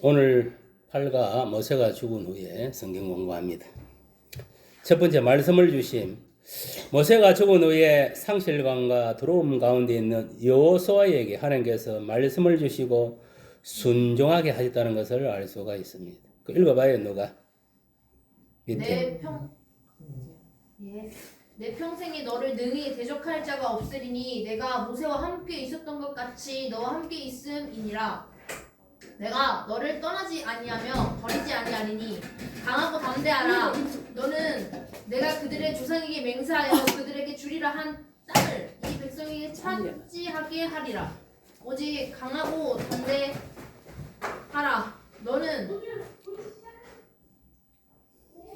오늘 팔가 모세가 죽은 후에 성경 공부합니다. 첫 번째 말씀을 주심. 모세가 죽은 후에 상실감과 두려움 가운데 있는 여호수아에게 하나님께서 말씀을 주시고 순종하게 하셨다는 것을 알 수가 있습니다. 읽어봐요, 누가? 밑에. 예. 내 평생에 너를 능히 대적할 자가 없으리니 내가 모세와 함께 있었던 것 같이 너와 함께 있음이니라. 내가 너를 떠나지 아니하며 버리지 아니하리니 강하고 담대하라. 너는 내가 그들의 조상에게 맹세하여 그들에게 주리라 한 땅을 이 백성에게 차지하게 하리라. 오직 강하고 담대하라. 너는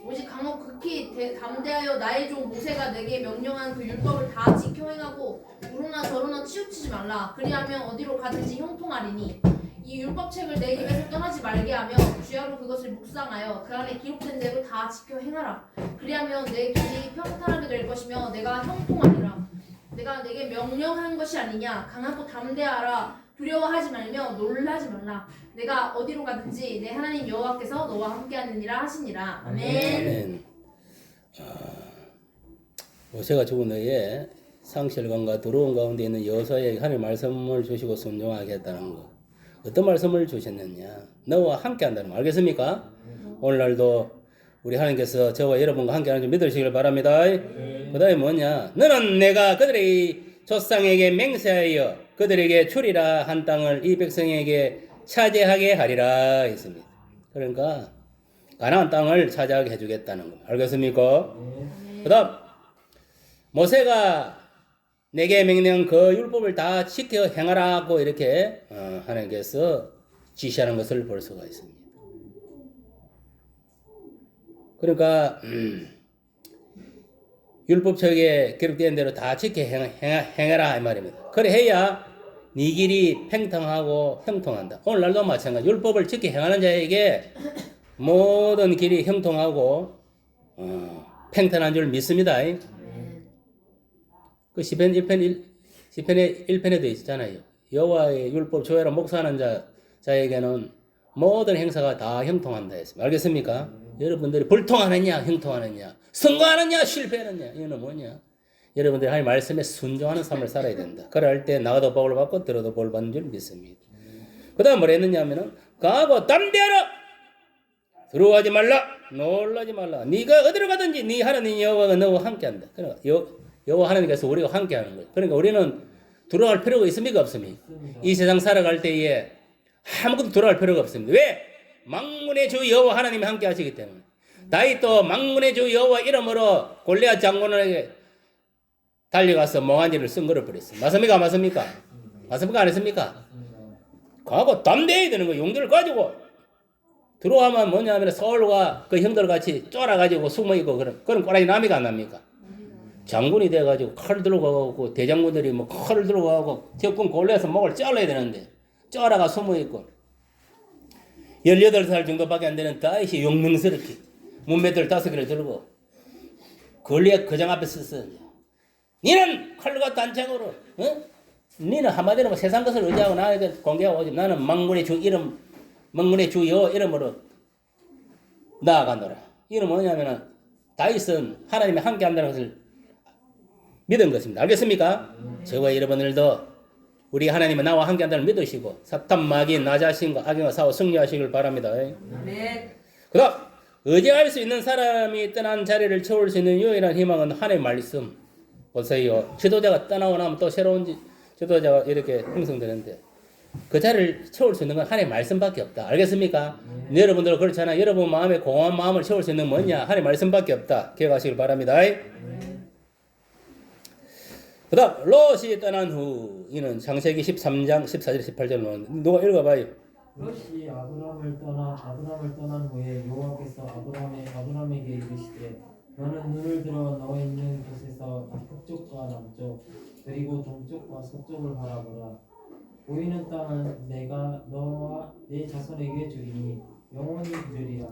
오직 강하고 극히 담대하여 나의 종 모세가 내게 명령한 그 율법을 다 지켜 행하고 우로나 저로나 치우치지 말라. 그리하면 어디로 가든지 형통하리니 이 율법책을 내 입에서 떠나지 말게 하며 주야로 그것을 묵상하여 그 안에 기록된 대로 다 지켜 행하라. 그리하면 내 길이 평탄하게 될 것이며 내가 형통하리라. 내가 내게 명령한 것이 아니냐. 강하고 담대하라. 두려워하지 말며 놀라지 말라. 내가 어디로 가든지 내 하나님 여호와께서 너와 함께하느니라 하시니라. 아멘. 모세가 죽은 후에 상실감과 두려움 가운데 있는 여호수아에게 하나님 말씀을 주시고 순종하게 했다는 것. 어떤 말씀을 주셨느냐? 너와 함께한다는 거 알겠습니까? 오늘날도 우리 하나님께서 저와 여러분과 함께하는 줄 믿으시길 바랍니다. 그 다음에 뭐냐? 너는 내가 그들의 조상에게 맹세하여 그들에게 주리라 한 땅을 이 백성에게 차지하게 하리라 했습니다. 그러니까 가나안 땅을 차지하게 해주겠다는 거 알겠습니까? 그 다음 모세가 내게 명령 그 율법을 다 지켜 행하라고 이렇게 하나님께서 지시하는 것을 볼 수가 있습니다. 그러니까 율법책에 기록된 대로 다 지켜 행해라 이 말입니다. 그래 해야 네 길이 팽창하고 형통한다. 오늘날도 마찬가지. 율법을 지켜 행하는 자에게 모든 길이 형통하고 팽탄한 줄 믿습니다. 그 시편 1편에 1편에도 있잖아요. 여호와의 율법 조회로 목사하는 자에게는 모든 행사가 다 형통한다 했습니다. 알겠습니까? 여러분들이 불통하느냐 형통하느냐 성공하느냐 실패하느냐 이거는 뭐냐? 여러분들이 하나님 말씀에 순종하는 삶을 살아야 된다. 그럴 때 나가도 복을 받고 들어도 복을 받는 줄 믿습니다. 그 다음 뭐라 했느냐 하면은 강하고 담대하라. 두려워하지 말라. 놀라지 말라. 네가 어디로 가든지 네 하나님 여호와가 너와 함께한다. 그러니까 여호와 하나님께서 우리가 함께하는 거예요. 그러니까 우리는 두려워할 필요가 있습니까 없습니까? 이 세상 살아갈 때에 아무것도 두려워할 필요가 없습니다. 왜? 만군의 주 여호와 하나님이 함께하시기 때문에. 다윗도 만군의 주 여호와 이름으로 골리앗 장군에게 달려가서 몽환지를 쓴 거를 버렸어요. 맞습니까? 맞습니까? 맞습니까? 안 했습니까? 가고 담대해야 되는 거예요. 용기를 가지고 들어가면 뭐냐면 서울과 그 형들 같이 쫄아가지고 숨어있고 그런 꼬라지 남이가 안 납니까? 장군이 돼가지고 칼 들고 가고 대장군들이 뭐 칼을 들고 가고 적군 골라서 목을 잘라야 되는데 쫄아가 숨어있고 18살 정도밖에 안 되는 다윗이 용맹스럽게 문매들 5개를 들고 골리앗 그장 앞에 섰어. 니는 칼과 단창으로 니는 한마디로 세상 것을 의지하고 나에게 공개하고 오지. 나는 만군의 주 이름 만군의 주 여호와 이름으로 나아가노라. 이는 뭐냐면은 다윗은 하나님이 함께 한다는 것을 믿은 것입니다. 알겠습니까? 저와 여러분들도 우리 하나님은 나와 함께 한다는 믿으시고 사탄 마귀 나 자신과 악인과 싸워 승리하시길 바랍니다. 아멘. 그 다음 의지할 수 있는 사람이 떠난 자리를 채울 수 있는 유일한 희망은 하나님의 말씀. 보세요. 지도자가 떠나고 나면 또 새로운 지도자가 이렇게 형성되는데 그 자리를 채울 수 있는 건 하나님의 말씀밖에 없다. 알겠습니까? 여러분들 그렇잖아. 여러분 마음에 공허한 마음을 채울 수 있는 뭐냐? 하나님의 말씀밖에 없다. 기억하시길 바랍니다. 그 다음 롯이 떠난 후 이는 창세기 13장 14절 18절 나오는데 누가 읽어봐요. 롯이 아브람을 떠난 후에 여호와께서 아브람에게 이르시되 너는 눈을 들어 너 있는 곳에서 북쪽과 남쪽 그리고 동쪽과 서쪽을 바라보라. 보이는 땅은 내가 너와 내 자손에게 주리니 영원히 기르리라.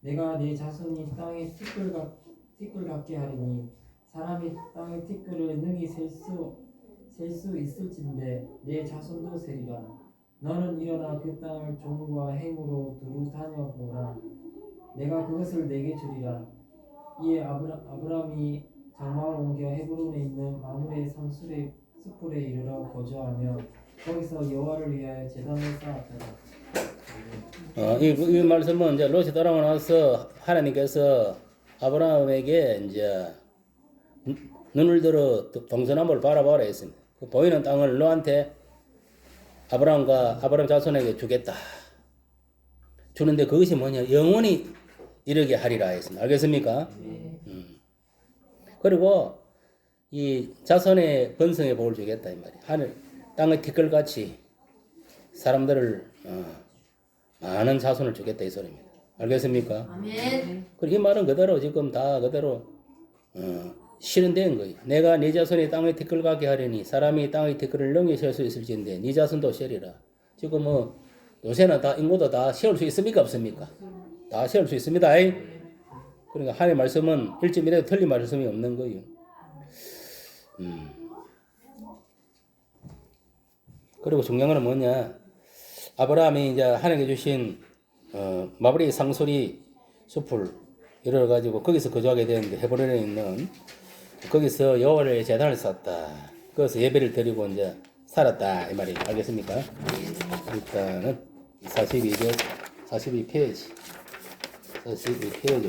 내가 내 자손이 땅의 티끌 같게 하리니 사람이 땅의 티끌을 능히 셀 수 있을진데 내 자손도 세리라. 너는 일어나 그 땅을 종과 행으로 두루 다녀보라. 내가 그것을 내게 주리라. 이에 아브람이 장막을 옮겨 헤브론에 있는 마므레 산술의 숯불에 이르러 거주하며 거기서 여호와를 위하여 제단을 쌓았더라. 이 말씀은 이제 롯이 돌아오고 나서 하나님께서 아브라함에게 이제 눈을 들어 동서남북을 바라보라 했습니다. 그 보이는 땅을 너한테 아브라함과 아브라함 자손에게 주겠다. 주는데 그것이 뭐냐? 영원히 이르게 하리라 했습니다. 알겠습니까? 그리고 이 자손의 번성의 복을 주겠다 이 말이에요. 하늘 땅의 티끌같이 사람들을 많은 자손을 주겠다 이 소리입니다. 알겠습니까? 아멘. 그리고 이 말은 그대로 지금 다 그대로 실현된 거예요. 내가 네 자손이 땅의 티끌 같게 하려니 사람이 땅의 티끌을 능히 셀 수 있을진데 네 자손도 세리라. 지금 뭐 요새는 다 인구도 다 세울 수 있습니까 없습니까? 다 세울 수 있습니다. 그러니까 하나님의 말씀은 1.1에도 틀린 말씀이 없는 거예요. 그리고 중요한 건 뭐냐? 아브라함이 이제 하나님께 주신 마브리 상소리 숲을 이뤄 가지고 거기서 거주하게 되는데 헤브론에 있는 거기서 여호와를 제단을 쌓았다. 거기서 예배를 드리고 이제 살았다 이 말이 알겠습니까? 일단은 42페이지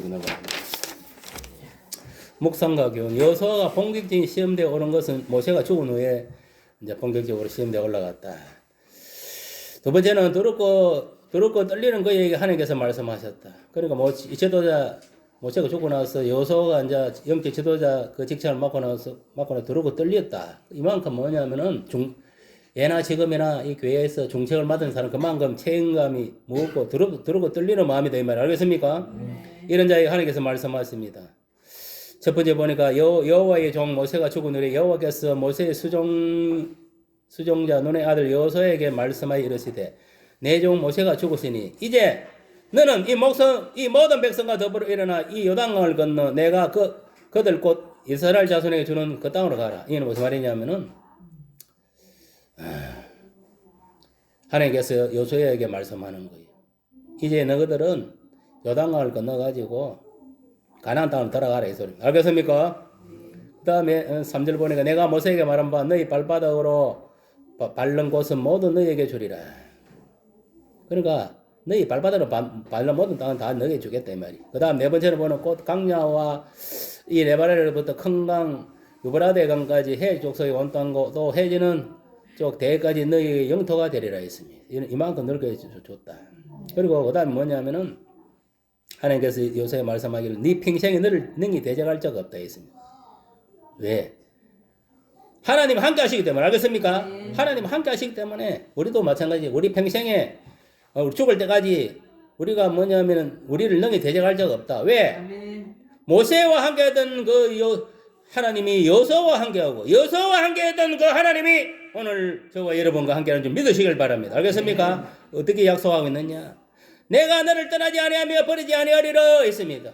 나와. 묵상과 교훈. 여호수아가 본격적인 시험대에 오른 것은 모세가 죽은 후에 이제 본격적으로 시험대에 올라갔다. 두 번째는 두렵고 떨리는 그에게 하나님께서 말씀하셨다. 그러니까 이 지도자 모세가 죽고 나서 여호수아가 이제 영적 지도자 그 직책을 맡고 나서 두렵고 떨렸다. 이만큼 뭐냐면은 예나 지금이나 이 교회에서 중책을 맡은 사람 그만큼 책임감이 무겁고 두렵고 떨리는 마음이다 이 말 알겠습니까? 이런 자에게 하나님께서 말씀하십니다. 첫 번째 보니까 여호와의 종 모세가 죽은 후에 여호와께서 모세의 수종자 눈의 아들 여호수아에게 말씀하여 이르시되 내 종 모세가 죽으시니 이제 너는 이 모든 백성과 더불어 일어나 이 요단강을 건너 내가 그들 곧 이스라엘 자손에게 주는 그 땅으로 가라. 이는 무슨 말이냐면은 하나님께서 여호수아에게 말씀하는 거예요. 이제 너희들은 요단강을 건너 가지고 가나안 땅으로 들어가라 이 소리. 알겠습니까? 그 다음에 3절 보니까 내가 모세에게 말한 바 너희 발바닥으로 밟는 곳은 모두 너희에게 주리라. 그러니까 너희 발바닥으로 밟는 모든 땅은 다 너희에게 주겠다 이 말이. 그 다음 네 번째로 보는 곧 강야와 이 레바레로부터 큰 강 유브라데 강까지 해 족속이 온 땅고 또 해지는 쪽 대까지 너희 영토가 되리라 했습니다. 이만큼 넓게 줬다. 그리고 그 다음에 뭐냐면은 하나님께서 요새 말씀하기를 네 평생에 너를 능히 대적할 적 없다 했습니다. 왜? 하나님 함께 하시기 때문에 알겠습니까? 하나님 함께 하시기 때문에 우리도 마찬가지. 우리 평생에 죽을 때까지 우리가 뭐냐면은 우리를 능히 대적할 적 없다. 왜? 모세와 함께했던 하나님이 여호수아와 함께하고 여호수아와 함께했던 그 하나님이 오늘 저와 여러분과 함께하는 줄 믿으시길 바랍니다. 알겠습니까? 어떻게 약속하고 있느냐? 내가 너를 떠나지 아니하며 버리지 아니하리라 했습니다.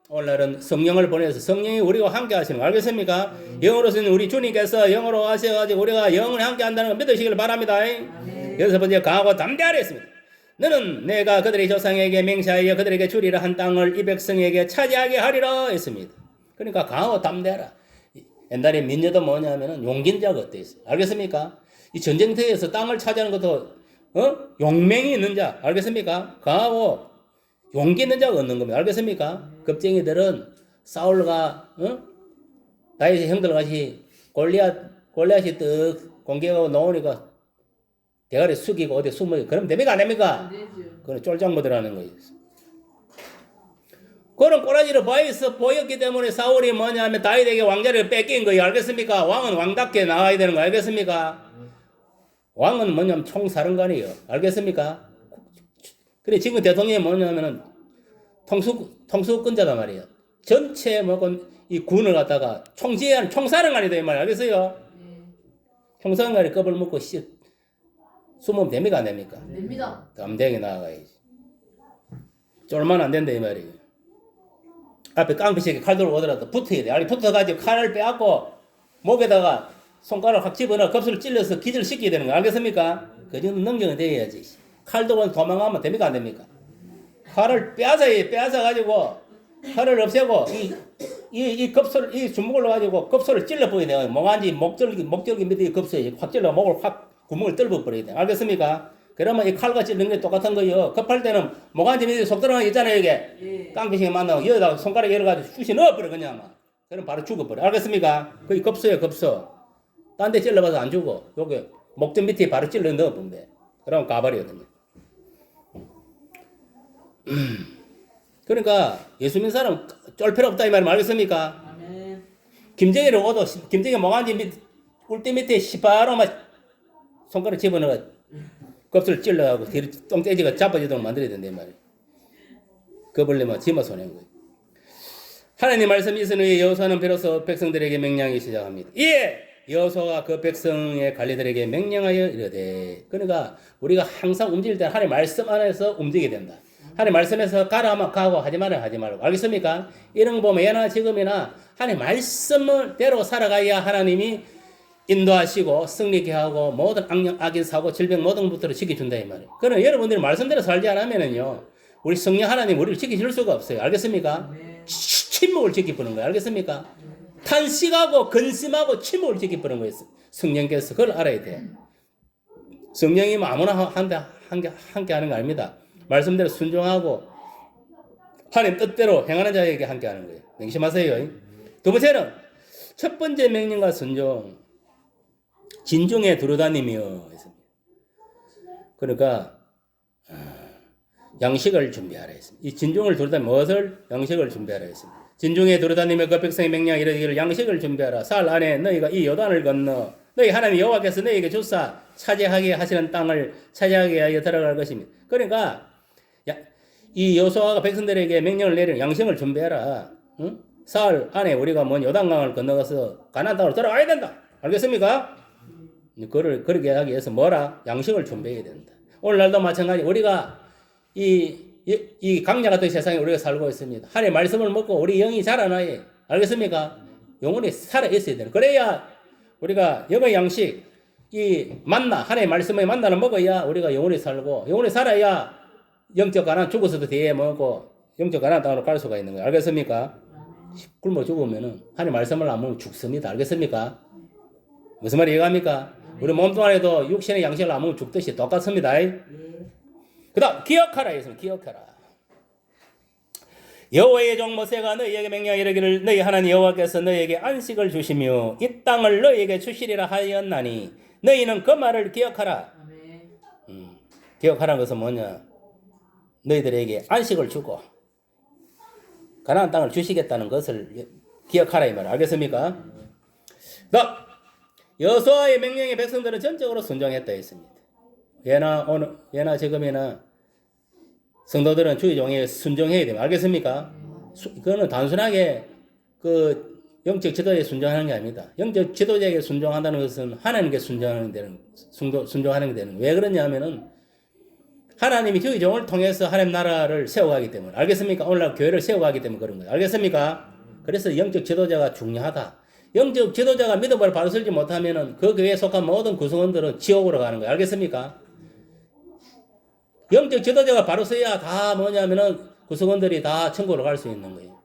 오늘날은 성령을 보내서 성령이 우리와 함께 하시는 거 알겠습니까? 영으로서는 우리 주님께서 영으로 하셔가지고 우리가 영을 함께 한다는 걸 믿으시길 바랍니다. 여섯 번째 강하고 담대하라 했습니다. 너는 내가 그들의 조상에게 맹세하여 그들에게 주리라 한 땅을 이 백성에게 차지하게 하리라 했습니다. 그러니까 강하고 담대하라. 옛날에 민녀도 뭐냐면은 용기인 자가 어때 있어요. 알겠습니까? 이 전쟁터에서 땅을 차지하는 것도 용맹이 있는 자 알겠습니까? 강하고 용기 있는 자가 얻는 겁니다. 알겠습니까? 겁쟁이들은 사울과 다윗의 형들 같이 골리앗이 떡 공격하고 나오니까 대가리 숙이고 어디 숨어 그러면 됩니까 안 됩니까? 그건 쫄장모드라는 거예요. 그런 꼬라지를 보였기 때문에 사울이 뭐냐면 다윗에게 왕자를 뺏긴 거예요. 알겠습니까? 왕은 왕답게 나와야 되는 거 알겠습니까? 왕은 뭐냐면 총사령관이에요. 알겠습니까? 그래 지금 대통령이 뭐냐면은 통수권자단 말이에요. 전체 이 군을 갖다가 총지휘하는 총사령관이다 이 말 알겠어요? 총사령관이 겁을 먹고 숨으면 됩니까 안 됩니까? 됩니다. 담대하게 나아가야지. 쫄면 안 된다 이 말이에요. 앞에 깡패식이 칼 들고 오더라도 붙어야 돼. 아니 붙어가지고 칼을 빼앗고 목에다가 손가락 확 집어넣어 겁수를 찔러서 기절시켜야 되는 거 알겠습니까? 그 정도 능력이 돼야지. 칼도 도망가면 됩니까 안 됩니까? 칼을 빼앗아 가지고 칼을 없애고 이 급소를 이 주먹을 가지고 급소를 찔러 버려야 돼요. 몽환지 목절기 밑에 급소에 확 찔러 목을 확 구멍을 뚫어 버려야 돼. 알겠습니까? 그러면 이 칼과 찔는 게 똑같은 거예요. 급할 때는 몽환지 밑에 속 들어가게 있잖아요. 이게 깡패식이 만나고 여기다가 손가락 열어가지고 쑤시 넣어버려 그냥 막. 그럼 바로 죽어버려. 알겠습니까? 그게 급소예요 급소. 딴 데 찔러봐서 안 죽어. 여기 목전 밑에 바로 찔러 넣어보면 돼. 그러면 가버리거든요. 그러니까 예수 믿는 사람 쫄 필요 없다 이 말이 알겠습니까? 아멘. 김정일을 오도 김정일 몽환지 밑 꿀대 밑에 시바로 막 손가락 집어넣어 껍질을 찔러가고 뒤로 똥돼지가 자빠지도록 만들어야 된다 이 말이에요. 그벌레만 지마 손해인 거예요. 하나님 말씀 이스는 여호수아는 비로소 백성들에게 명령하기 시작합니다. 예! 여호수아가 그 백성의 관리들에게 명령하여 이르되. 그러니까 우리가 항상 움직일 때 하나님 말씀 안에서 움직여야 된다. 하나님 말씀에서 가라 하면 가고 하지 말아 하지 말고. 알겠습니까? 이런 거 보면 예나 지금이나 하나님 말씀대로 살아가야 하나님이 인도하시고 승리케 하고 모든 악인 사고 질병 모든 것들을 지켜준다 이 말이에요. 그러나 여러분들이 말씀대로 살지 않으면은요 우리 성령 하나님 우리를 지켜줄 수가 없어요. 알겠습니까? 침묵을 지켜보는 거예요. 알겠습니까? 탄식하고 근심하고 침묵을 지켜보는 거예요. 성령께서 그걸 알아야 돼요. 성령이면 아무나 함께 하는 거 아닙니다. 말씀대로 순종하고 하나님 뜻대로 행하는 자에게 함께 하는 거예요. 명심하세요. 두 번째는 첫 번째 명령과 순종, 진중에 두루다니며 했습니다. 그러니까 양식을 준비하라 했습니다. 이 진중을 두루다니며 무엇을? 양식을 준비하라 했습니다. 진중에 두루다니며 그 백성의 명령 이르기를 양식을 준비하라. 사흘 안에 너희가 이 요단을 건너 너희 하나님 여호와께서 너희에게 주사 차지하게 하시는 땅을 차지하게 하여 들어갈 것입니다. 그러니까 이 여호수아가 백성들에게 명령을 내리는 양식을 준비해라. 응? 사흘 안에 우리가 먼 요단강을 건너가서 가나안 땅으로 들어가야 된다. 알겠습니까? 그렇게 하기 위해서 뭐라? 양식을 준비해야 된다. 오늘날도 마찬가지. 우리가 이 강야 같은 세상에 우리가 살고 있습니다. 하나님의 말씀을 먹고 우리 영이 자라나야. 알겠습니까? 영혼이 살아 있어야 되는. 그래야 우리가 영의 양식, 이 만나, 하나님의 말씀의 만나를 먹어야 우리가 영혼이 살고, 영혼이 살아야 영적 가난 죽어서도 뒤에 먹고 영적 가난 땅으로 갈 수가 있는 거예요. 알겠습니까? 굶어 죽으면은 하나님 말씀을 안 먹으면 죽습니다. 알겠습니까? 무슨 말이 이해갑니까? 우리 몸뚱 안에도 육신의 양식을 안 먹으면 죽듯이 똑같습니다. 그 다음 기억하라 했습니다. 기억하라. 여호와의 종 모세가 너희에게 명령하여 이르기를 너희 하나님 여호와께서 너희에게 안식을 주시며 이 땅을 너희에게 주시리라 하였나니 너희는 그 말을 기억하라. 기억하라는 것은 뭐냐? 너희들에게 안식을 주고 가나안 땅을 주시겠다는 것을 기억하라 이 말. 알겠습니까? 여호수아의 명령에 백성들은 전적으로 순종했다 했습니다. 예나 지금이나 성도들은 주의 종에 순종해야 됩니다. 알겠습니까? 그거는 단순하게 그 영적 지도에 순종하는 게 아닙니다. 영적 지도자에게 순종한다는 것은 하나님께 순종하는 게 되는. 왜 그러냐면은 하나님이 주의 종을 통해서 하나님 나라를 세워가기 때문에. 알겠습니까? 오늘날 교회를 세워가기 때문에 그런 거예요. 알겠습니까? 그래서 영적 지도자가 중요하다. 영적 지도자가 믿음을 바로 설지 못하면은 그 교회에 속한 모든 구성원들은 지옥으로 가는 거예요. 알겠습니까? 영적 지도자가 바로 서야 다 뭐냐면은 구성원들이 다 천국으로 갈 수 있는 거예요.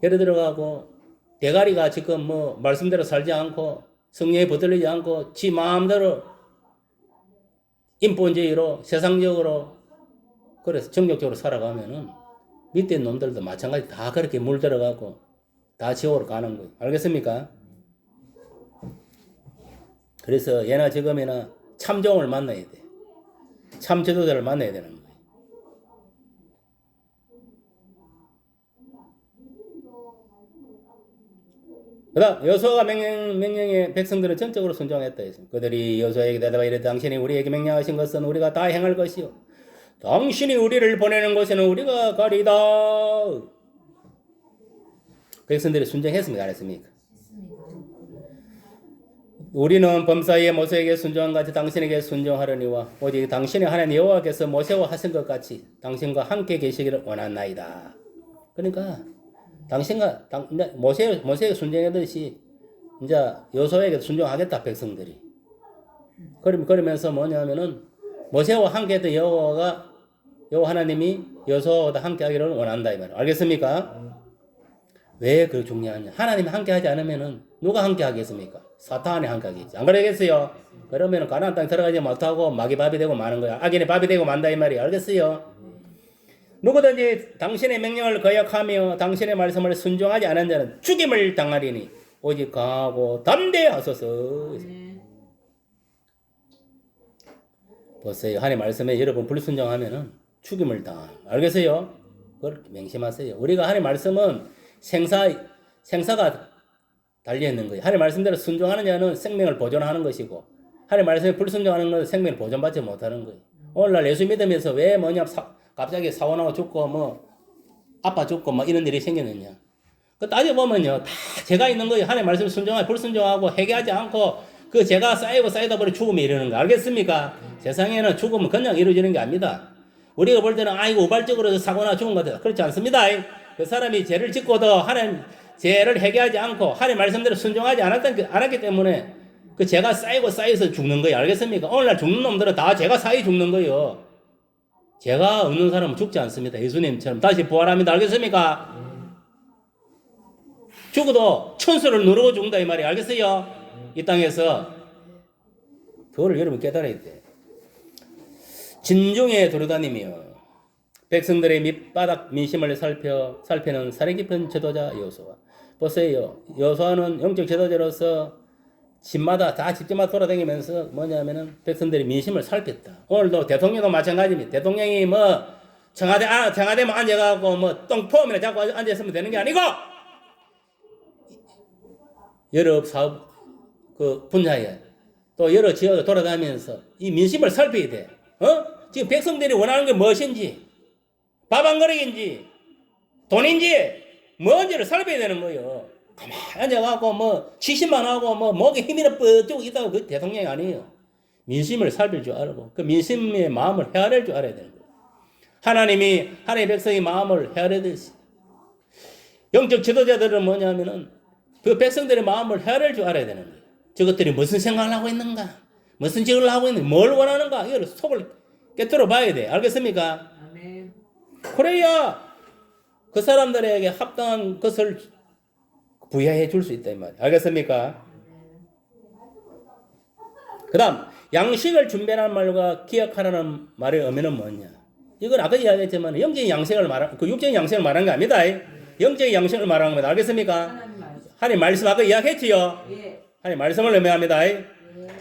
예를 들어가고 대가리가 지금 뭐 말씀대로 살지 않고 성령에 붙들리지 않고 지 마음대로 인본주의로 세상적으로 그래서 정욕적으로 살아가면은 밑에 놈들도 마찬가지 다 그렇게 물들어가고 다 지옥으로 가는 거예요. 알겠습니까? 그래서 예나 지금이나 참종을 만나야 돼. 참 지도자를 만나야 되는 거예요. 그 다음 여호수아가 명령에 백성들은 전적으로 순종했다 했습니다. 그들이 여호수아에게 대답하여 이르되 당신이 우리에게 명령하신 것은 우리가 다 행할 것이요 당신이 우리를 보내는 곳에는 우리가 가리다. 백성들이 순종했습니까? 안 했습니까? 우리는 범사에 모세에게 순종한 같이 당신에게 순종하려니와 오직 당신의 하나님 여호와께서 모세와 하신 것 같이 당신과 함께 계시기를 원하나이다. 그러니까 당신과 모세에게 순종하듯이 이제 여호수아에게 순종하겠다 백성들이. 그러면서 뭐냐면은 모세와 함께 했던 여호와 하나님이 여호수아와 함께 하기를 원한다 이 말이에요. 알겠습니까? 왜 그 중요하냐? 하나님이 함께 하지 않으면은 누가 함께 하겠습니까? 사탄이 함께 하겠지. 안 그러겠어요? 그러면은 가나안 땅 들어가지 못하고 마귀 밥이 되고 마는 거야. 악인의 밥이 되고 만다 이 말이에요. 알겠어요? 누구든지 당신의 명령을 거역하며 당신의 말씀을 순종하지 않은 자는 죽임을 당하리니 오직 강하고 담대하소서. 보세요. 하나님 말씀에 여러분 불순종하면은 죽임을 당하. 알겠어요? 그렇게 명심하세요. 우리가 하나님 말씀은 생사가 달려있는 거예요. 하나님 말씀대로 순종하는 자는 생명을 보존하는 것이고 하나님 말씀에 불순종하는 것은 생명을 보존받지 못하는 거예요. 오늘날 예수 믿으면서 왜 갑자기 사고나고 죽고 뭐 아빠 죽고 뭐 이런 일이 생겼느냐. 그 따져보면요. 다 죄가 있는 거예요. 하나님 말씀 순종하고 불순종하고 회개하지 않고 그 죄가 쌓이다 보니 죽음이 이르는 거 알겠습니까? 세상에는 죽음은 그냥 이루어지는 게 아닙니다. 우리가 볼 때는 아이고 우발적으로 사고나 죽은 것 같아. 그렇지 않습니다. 그 사람이 죄를 짓고도 하나님 죄를 회개하지 않고 하나님 말씀대로 순종하지 않았기 때문에 그 죄가 쌓여서 죽는 거예요. 알겠습니까? 오늘날 죽는 놈들은 다 죄가 쌓여 죽는 거예요. 죄가 없는 사람은 죽지 않습니다. 예수님처럼 다시 부활합니다. 알겠습니까? 죽어도 천수를 누르고 죽는다 이 말이에요. 알겠어요? 이 땅에서 그거를 여러분 깨달아야 돼. 진중에 도르다니며 백성들의 밑바닥 민심을 살피는 사려 깊은 지도자 여호수아. 보세요. 여호수아는 영적 지도자로서 집집마다 돌아다니면서 뭐냐면은 백성들의 민심을 살폈다. 오늘도 대통령도 마찬가지입니다. 대통령이 뭐 청와대만 앉아가고 뭐 똥폼이나 잡고 앉아있으면 되는 게 아니고 여러 사업 그 분야에 또 여러 지역을 돌아다니면서 이 민심을 살펴야 돼. 지금 백성들이 원하는 게 무엇인지, 밥 한 그릇인지, 돈인지, 뭔지를 살펴야 되는 거예요. 가만히 앉아갖고 뭐 취심만 하고 뭐 목에 힘이 뻗고 있다고 그 대통령이 아니에요. 민심을 살필 줄 알고 그 민심의 마음을 헤아릴 줄 알아야 되는 거예요. 하나님의 백성의 마음을 헤아리듯이 영적 지도자들은 뭐냐면은 그 백성들의 마음을 헤아릴 줄 알아야 되는 거예요. 저것들이 무슨 생각을 하고 있는가? 무슨 짓을 하고 있는가? 뭘 원하는가? 이걸 속을 깨뜨려 봐야 돼. 알겠습니까? 아멘. 그래야 그 사람들에게 합당한 것을 부여해 줄 수 있다 이 말이에요. 알겠습니까? 그 다음 양식을 준비하는 말과 기억하라는 말의 의미는 뭐냐? 이건 아까 이야기했지만 영적인 양식을 육적인 양식을 말하는 게 아닙니다. 영적인 양식을 말하는 겁니다. 알겠습니까? 하나님 말씀 아까 이야기했지요. 예. 하나님 말씀을 의미합니다.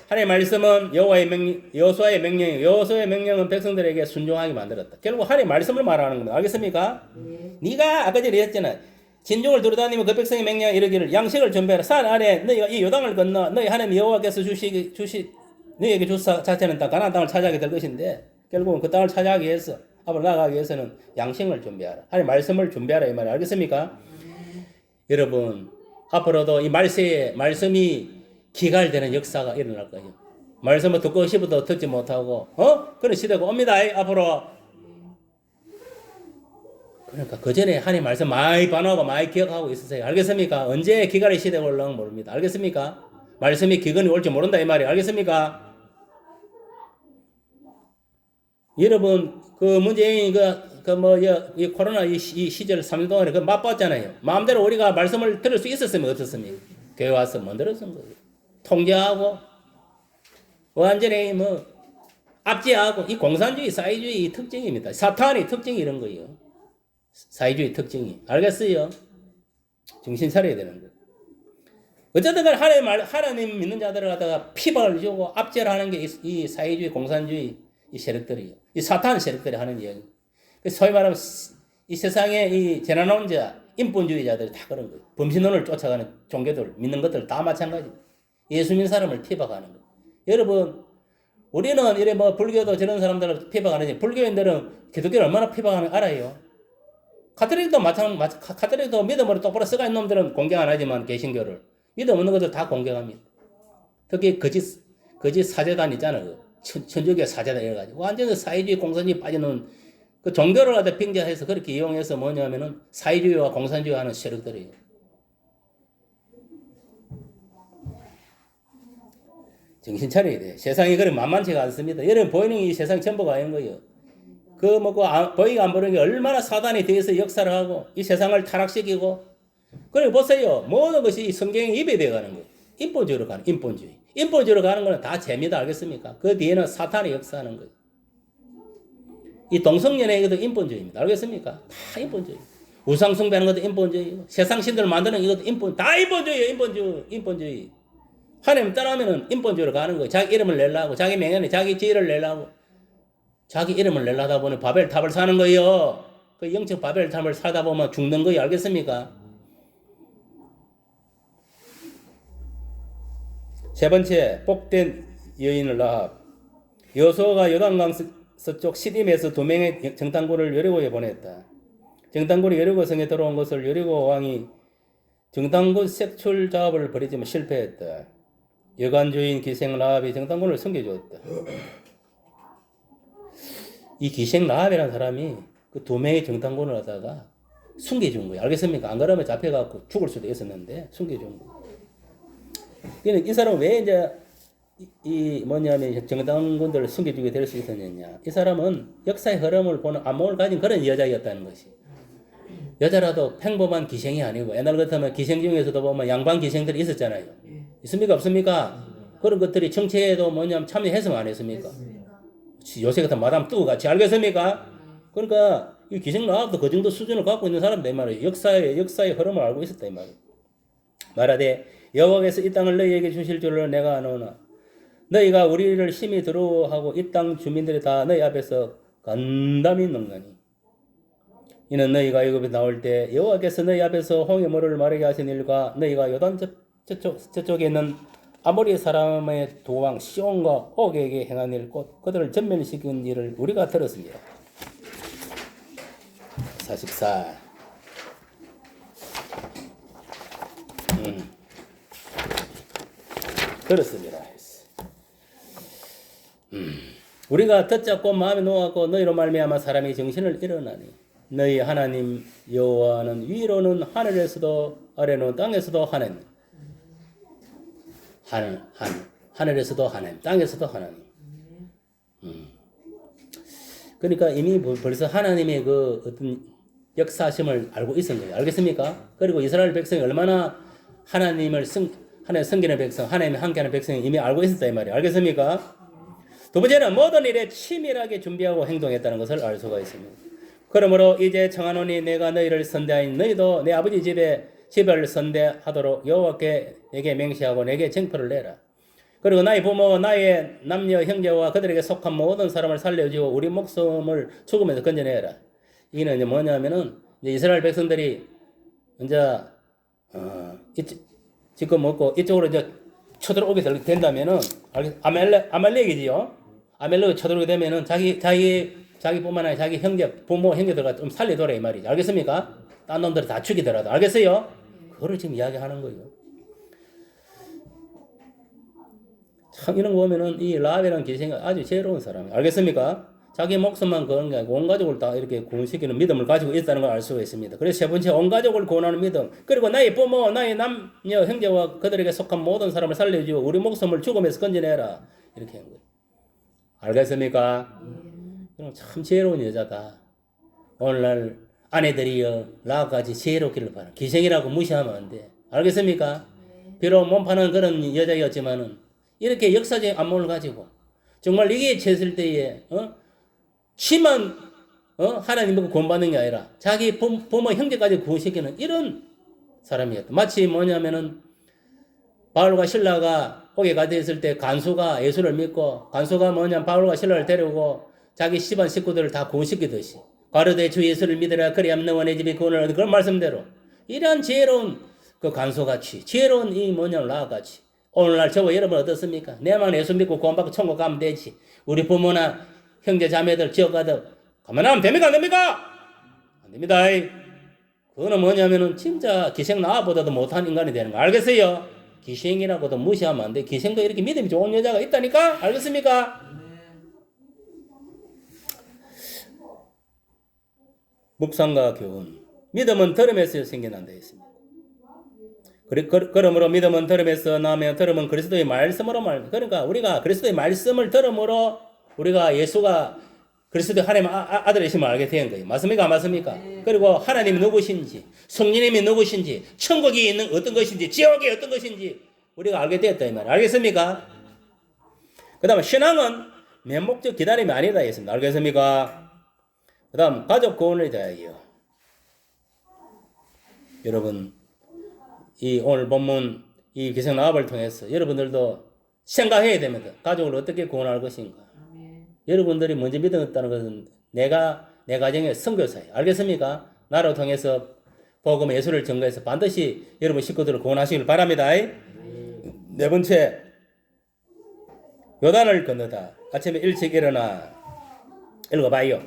하나님 말씀은 여호수아의 명령이에요. 여호수아의 명령은 백성들에게 순종하게 만들었다. 결국 하나님 말씀을 말하는 겁니다. 알겠습니까? 네가 아까 전에 얘기했잖아. 진중을 두루다니며 그 백성의 명령 이르기를 양식을 준비하라. 산 아래 너희가 이 요단을 건너 너희 하나님 여호와께서 너희에게 주사 자체는 다 가나안 땅을 차지하게 될 것인데 결국은 그 땅을 차지하기 위해서 앞으로 나아가기 위해서는 양식을 준비하라. 하나님 말씀을 준비하라 이 말이에요. 알겠습니까? 여러분 앞으로도 이 말씀이 기갈되는 역사가 일어날 거예요. 말씀을 듣고 싶어도 듣지 못하고 그런 시대가 옵니다. 앞으로. 그러니까 그 전에 하나님 말씀 많이 반하고 많이 기억하고 있으세요. 알겠습니까? 언제 기갈의 시대가 올라오는 모릅니다. 알겠습니까? 말씀이 기근이 올지 모른다 이 말이에요. 알겠습니까? 여러분 그 문재인이 이 코로나 이 시절 3년 동안에 그 맛봤잖아요. 마음대로 우리가 말씀을 들을 수 있었으면 어떻습니까? 교회 와서 못 들었던 거예요. 통제하고 완전히 뭐 압제하고 이 공산주의 사회주의 특징입니다. 사탄의 특징이 이런 거예요. 사회주의 특징이. 알겠어요? 정신 차려야 되는 거예요. 어쨌든 하나님 믿는 자들을 갖다가 피박을 주고 압제를 하는 게 이 사회주의 공산주의 이 세력들이에요. 이 사탄 세력들이 하는 이야기. 소위 말하면 이 세상에 이 재난혼자 인본주의자들이 다 그런 거예요. 범신론을 쫓아가는 종교들 믿는 것들 다 마찬가지예요. 예수 믿는 사람을 피박하는 거예요. 여러분 우리는 이래 뭐 불교도 저런 사람들을 피박하는지 불교인들은 기독교를 얼마나 피박하는지 알아요. 가톨릭도 가톨릭도 믿음으로 똑바로 써가 있는 놈들은 공경 안 하지만 개신교를 믿음 없는 것들 다 공경합니다. 특히 거짓 사제단 있잖아요. 천주교 사제단 이래가지고 완전히 사회주의 공산주의 빠져놓은 그 종교를 갖다 빙자해서 그렇게 이용해서 뭐냐면은 사회주의와 공산주의 하는 세력들이에요. 정신 차려야 돼. 세상이 그래 만만치가 않습니다. 여러분 보이는 이 세상 전부가 아닌 거예요. 그 뭐고 보이가 안 보이는 게 얼마나 사단이 뒤에서 역사를 하고 이 세상을 타락시키고 그래 보세요. 모든 것이 성경에 입에 돼가는 거예요. 인본주의로 가는 인본주의. 인본주의로 가는 거는 다 재미다 알겠습니까? 그 뒤에는 사탄이 역사하는 거예요. 이 동성연애 이것도 인본주의입니다. 알겠습니까? 다 인본주의. 우상 숭배하는 것도 인본주의. 세상 신들 만드는 이것도 다 인본주의예요. 인본주의. 하나님 떠나면은 인본주의로 가는 거예요. 자기 이름을 내려고, 자기 명예는 자기 지위를 내려고, 자기 이름을 내려다 보니 바벨탑을 사는 거예요. 그 영적 바벨탑을 살다 보면 죽는 거예요. 알겠습니까? 세 번째, 복된 여인을 라합. 여호수아가 요단강 서쪽 시딤에서 2명의 정탐꾼을 여리고에 보냈다. 정탐꾼이 여리고 성에 들어온 것을 여리고 왕이 정탐꾼 색출 작업을 벌이지만 실패했다. 여관주인 기생 라합이 정탐꾼을 섬겨주었다. 이 기생 라합이라는 사람이 그 2명의 정탐꾼을 하다가 숨겨준 거예요. 알겠습니까? 안 그러면 잡혀갖고 죽을 수도 있었는데 숨겨준 거예요. 이 사람은 왜 이제 이 뭐냐면 정당군들을 숨겨주게 될 수 있었느냐. 이 사람은 역사의 흐름을 보는 안목을 가진 그런 여자였다는 것이. 여자라도 평범한 기생이 아니고 옛날 같으면 기생 중에서도 보면 양반 기생들이 있었잖아요. 있습니까? 없습니까? 그런 것들이 정치에도 뭐냐면 참여해서 안 했습니까? 요새 같은 마담 뚜 같이 알겠습니까? 그러니까 이 기생 라합도 그 정도 수준을 갖고 있는 사람들 말이에요. 역사의 흐름을 알고 있었다 이 말이에요. 말하되 여호와께서 이 땅을 너희에게 주실 줄을 내가 아노나 너희가 우리를 심히 두려워하고 이 땅 주민들이 다 너희 앞에서 간담이 넘나니 이는 너희가 애굽에 나올 때 여호와께서 너희 앞에서 홍해물을 마르게 하신 일과 너희가 요단 저쪽에 있는 아모리 사람의 도왕 시온과 옥에게 행한 일 곧 그들을 전멸시킨 일을 우리가 들었습니다. 44 들었습니다. 우리가 듣잡고 마음에 놓았고 너희로 말미암아 사람이 정신을 잃어나니 너희 하나님 여호와는 위로는 하늘에서도 아래로는 땅에서도 하나님 하늘에서도 하나님 땅에서도 하나님. 그러니까 이미 벌써 하나님의 그 어떤 역사심을 알고 있었는 거예요. 알겠습니까? 그리고 이스라엘 백성이 얼마나 하나님을 섬기는 백성, 하나님이 함께하는 백성이 이미 알고 있었다 이 말이에요. 알겠습니까? 두 번째는 모든 일에 치밀하게 준비하고 행동했다는 것을 알 수가 있습니다. 그러므로 이제 청하노니 내가 너희를 선대하니 너희도 내 아버지 집을 선대하도록 여호와께 내게 맹세하고 내게 쟁표를 내라. 그리고 나의 부모 나의 남녀 형제와 그들에게 속한 모든 사람을 살려주고 우리 목숨을 죽음에서 건져내라. 이는 이제 뭐냐면은 이제 이스라엘 백성들이 이제 지금 먹고 이쪽으로 이제 쳐들어오게 된다면은 아말렉이지요. 아말렉이 쳐들어오게 되면은 자기뿐만 아니라 자기 부모 형제들과 좀 살려둬라 이 말이죠. 알겠습니까? 딴 놈들을 다 죽이더라도 알겠어요? 그거를 지금 이야기하는 거예요. 참 이런 거 보면은 이 라합이라는 기생이 아주 지혜로운 사람이에요. 알겠습니까? 자기 목숨만 거는 게 아니고 온 가족을 다 이렇게 구원시키는 믿음을 가지고 있다는 걸 알 수가 있습니다. 그래서 세 번째 온 가족을 구원하는 믿음. 그리고 나의 부모, 나의 남녀, 형제와 그들에게 속한 모든 사람을 살려주고 우리 목숨을 죽음에서 건져내라. 이렇게 한 거예요. 알겠습니까? 그럼 참 지혜로운 여자다. 오늘날 아내들이요 라합같이 지혜롭기를 바라. 기생이라고 무시하면 안 돼. 알겠습니까? 비록 몸파는 그런 여자였지만은 이렇게 역사적 안목을 가지고 정말 이게 쳤을 때에 심한 하나님 보고 구원받는 게 아니라 자기 부모 형제까지 구원시키는 이런 사람이었다. 마치 뭐냐면은 바울과 신라가 옥에 갇혀 있을 때 간수가 예수를 믿고 간수가 뭐냐 바울과 신라를 데리고 자기 집안 식구들을 다 구원시키듯이 가로되 주 예수를 믿으라 그리하면 너와 내 집이 구원을 얻는 그런 말씀대로 이러한 지혜로운 그 간수같이 지혜로운 이 뭐냐 라합같이 오늘날 저와 여러분 어떻습니까? 내만 예수 믿고 구원받고 천국 가면 되지. 우리 부모나 형제 자매들 지어가도 가만하면 됩니까? 안 됩니까? 안 됩니다. 그거는 뭐냐면은 진짜 기생 나보다도 못한 인간이 되는 거 알겠어요? 기생이라고도 무시하면 안 돼. 기생도 이렇게 믿음이 좋은 여자가 있다니까? 알겠습니까? 묵상과 교훈. 믿음은 들음에서 생겨난다 했습니다. 그러므로 믿음은 들음에서 나며 들음은 그리스도의 말씀으로 그러니까 우리가 그리스도의 말씀을 들음으로 우리가 예수가 그리스도 하나님 아들이심을 알게 된 거예요. 맞습니까? 안 맞습니까? 그리고 하나님이 누구신지, 성령님이 누구신지, 천국이 있는 어떤 것인지, 지옥이 어떤 것인지 우리가 알게 되었다 이 말이에요. 알겠습니까? 그 다음에 신앙은 면목적 기다림이 아니다 했습니다. 알겠습니까? 그 다음 가족 구원의 대학이요. 여러분 이 오늘 본문 이 기생나합을 통해서 여러분들도 생각해야 됩니다. 가족을 어떻게 구원할 것인가. 여러분들이 먼저 믿었다는 것은 내 가정의 선교사예요. 알겠습니까? 나를 통해서 복음 예수를 전거해서 반드시 여러분 식구들을 구원하시길 바랍니다. 네 번째, 요단을 건너다. 아침에 일찍 일어나 읽어봐요.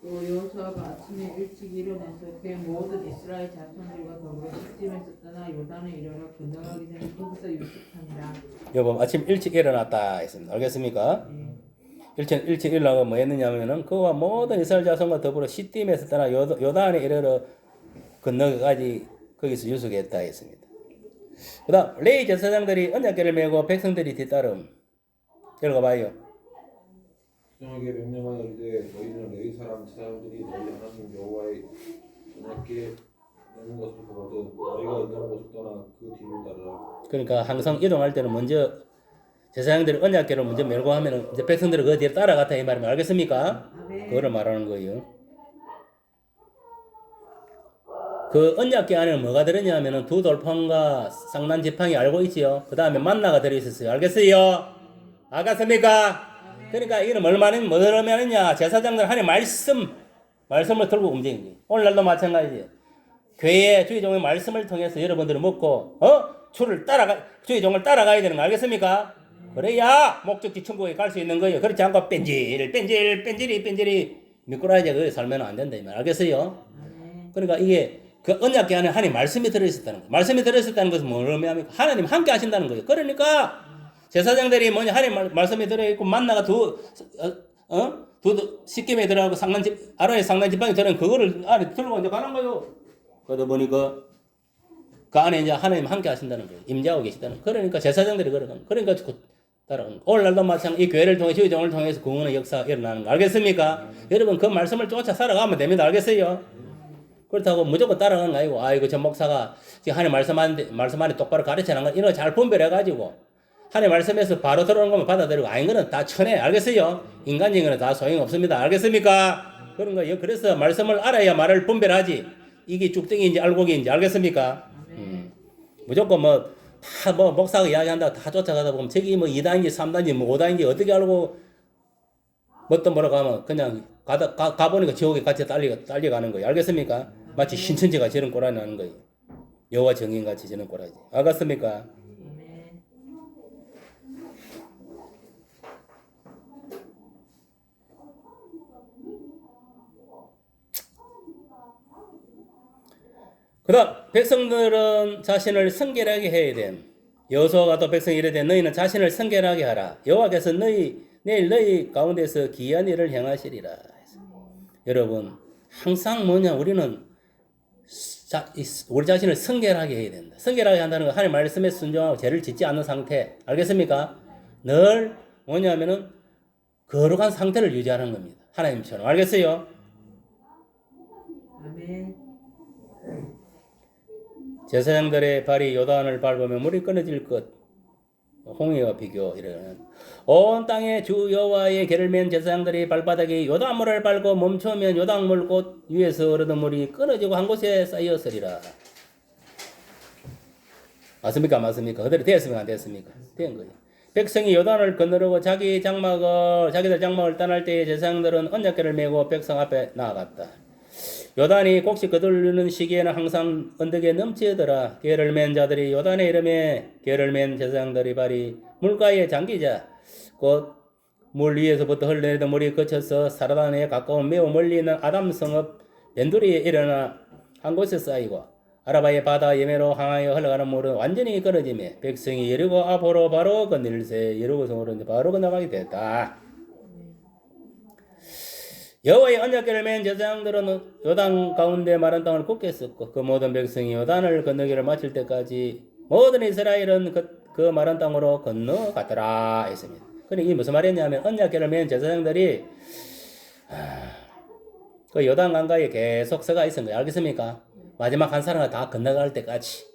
또 여호수아가 아침에 일찍 일어나서 그의 모든 이스라엘 자손들과 더불어 시팀에서 떠나 요단을 이르러 건너가기 전에 거기서 유숙하니라. 여러분 아침 일찍 일어났다 했습니다. 알겠습니까? 일찍 일어나고 뭐 했느냐면은 그와 모든 이스라엘 자손과 더불어 시팀에서 떠나 요단에 이르러 건너가지 거기서 유숙했다 했습니다. 그 다음 레위 제사장들이 언약궤를 메고 백성들이 뒤따름 읽어봐요. 백성에게 명령하여 이르되 너희는 레위 사람 제사장들이 너희 하나님 여호와의 언약궤 메는 것을 보거든 너희가 있는 곳을 떠나 그 뒤를 따르라. 그러니까 항상 이동할 때는 먼저 제사장들이 언약궤를 먼저 메고 하면은 이제 백성들이 그 뒤에 따라갔다 이 말이면 알겠습니까? 그거를 말하는 거예요. 그 언약궤 안에는 뭐가 들었냐면은 두 돌판과 쌍난 지팡이 알고 있지요. 그 다음에 만나가 들어있었어요. 알겠어요? 알겠습니까? 그러니까 이는 뭘 말하느냐? 제사장들 하나님 말씀을 들고 움직이는 거예요. 오늘날도 마찬가지예요. 교회에 주의 종의 말씀을 통해서 여러분들이 먹고 주의 종을 따라가야 되는 거 알겠습니까? 그래야 목적지 천국에 갈 수 있는 거예요. 그렇지 않고 뺀질이 미꾸라지가 거기 살면 안 된다 이 말. 알겠어요? 그러니까 이게 그 언약궤 안에 하나님 말씀이 들어있었다는 거예요. 말씀이 들어있었다는 것은 뭘 의미합니까? 하나님 함께 하신다는 거예요. 그러니까 제사장들이 뭐냐 하나님 말씀이 들어있고 만나가 두 식김에 들어가고 아론의 상난 지팡이 들어간 그거를 안에 들고 이제 가는 거예요. 그러다 보니까 그 안에 이제 하나님 함께 하신다는 거예요. 임재하고 계시다는 거예요. 그러니까 제사장들이 걸어간 거예요. 그러니까 따라가는 거예요. 오늘날도 마찬가지 이 교회를 통해 주의 종을 통해서 구원의 역사가 일어나는 거 알겠습니까? 여러분 그 말씀을 쫓아 살아가면 됩니다. 알겠어요? 그렇다고 무조건 따라가는 거 아니고 아이고 저 목사가 지금 하나님 말씀 안에 똑바로 가르쳐는 거 이런 거 잘 분별해가지고 하나님 말씀에서 바로 들어오는 것만 받아들이고 아닌 거는 다 천해. 알겠어요? 인간적인 거는 다 소용없습니다. 알겠습니까? 그런 거예요. 그래서 말씀을 알아야 말을 분별하지. 이게 쭉등인지 알곡인지 알겠습니까? 무조건 목사가 이야기한다고 다 쫓아가다 보면 저기 2단계, 3단계, 5단계 어떻게 알고 뭐라고 하면 그냥 가보니까 지옥에 같이 딸려가는 거예요. 알겠습니까? 마치 신천지가 저런 꼬라지 나는 거예요. 여호와 정인같이 저런 꼬라지. 알겠습니까? 그 다음 백성들은 자신을 성결하게 해야 됨. 여호수아가 또 백성이 이르되 너희는 자신을 성결하게 하라. 여호와께서 내일 너희 가운데서 기이한 일을 행하시리라. 여러분 항상 우리는 우리 자신을 성결하게 해야 된다. 성결하게 한다는 건 하나님 말씀에 순종하고 죄를 짓지 않는 상태. 알겠습니까? 늘 뭐냐면은 거룩한 상태를 유지하는 겁니다. 하나님처럼. 알겠어요? 아멘. 제사장들의 발이 요단을 밟으면 물이 끊어질 것. 홍해와 비교 이런 온 땅에 주 여호와의 궤를 맨 제사장들이 발바닥에 요단물을 밟고 멈추면 요단물 꽃 위에서 흐르는 물이 끊어지고 한 곳에 쌓였으리라. 맞습니까? 맞습니까? 그대로 되었습니까? 안 되었습니까? 된 거예요. 백성이 요단을 건너려고 자기들 장막을 떠날 때에 제사장들은 언약궤를 메고 백성 앞에 나아갔다. 요단이 곡식 거두는 시기에는 항상 언덕에 넘치더라. 궤를 맨 자들이 요단에 이름에 궤를 맨 제사장들이 발이 물가에 잠기자 곧 물 위에서부터 흘러내리던 물이 그쳐서 사르단에 가까운 매우 멀리 있는 아담 성읍 벤두리에 일어나 한 곳에 쌓이고 아라바의 바다 예매로 항하여 흘러가는 물은 완전히 끊어지며 백성이 여리고 앞으로 바로 건너일세 여리고 성으로 바로 건너가게 됐다. 여호와의 언약궤를 맨 제사장들은 요단 가운데 마른 땅을 굳게 썼고 그 모든 백성이 요단을 건너기를 마칠 때까지 모든 이스라엘은 그 마른 땅으로 건너갔더라 했습니다. 그러니까 이게 무슨 말이냐면 언약궤를 맨 제사장들이 그 요단 강가에 계속 서가 있은 거예요. 알겠습니까? 마지막 한 사람가 다 건너갈 때까지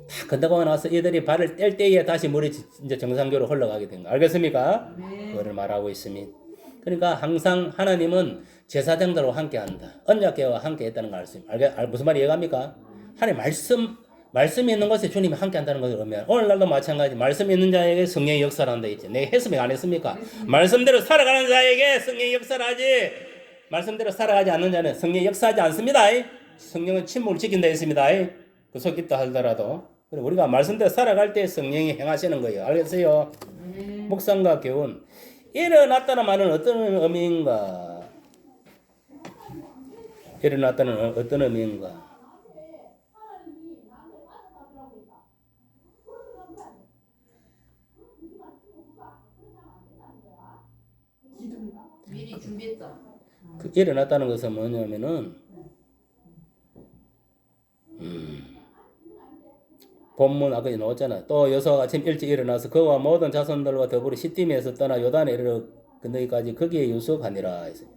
다 건너고 나서 이들이 발을 뗄 때에 다시 물이 이제 정상교로 흘러가게 된 거. 알겠습니까? 그거를 말하고 있습니다. 그러니까 항상 하나님은 제사장들과 함께한다. 언약궤와 함께했다는 걸 알 수 있습니다. 무슨 말이 이해갑니까? 하나님 말씀이 있는 곳에 주님이 함께한다는 것을 의미해요. 오늘날도 마찬가지. 말씀이 있는 자에게 성령의 역사를 한다 했지. 내가 했습니까? 안 했습니까? 말씀대로 살아가는 자에게 성령의 역사를 하지. 말씀대로 살아가지 않는 자는 성령의 역사하지 않습니다. 성령은 침묵을 지킨다 했습니다. 그 속깃도 하더라도. 우리가 말씀대로 살아갈 때 성령이 행하시는 거예요. 알겠어요? 묵상과 교훈. 일어났다는 말은 어떤 의미인가? 일어났다는 어떤 의미인가? 미리 준비했다. 그 일어났다는 것은 뭐냐면은 본문 아까 나왔잖아. 또 여호수아가 아침 일찍 일어나서 그와 모든 자손들과 더불어 시딤에서 떠나 요단에 이르러 건너기까지 거기에 유숙하니라 했어요.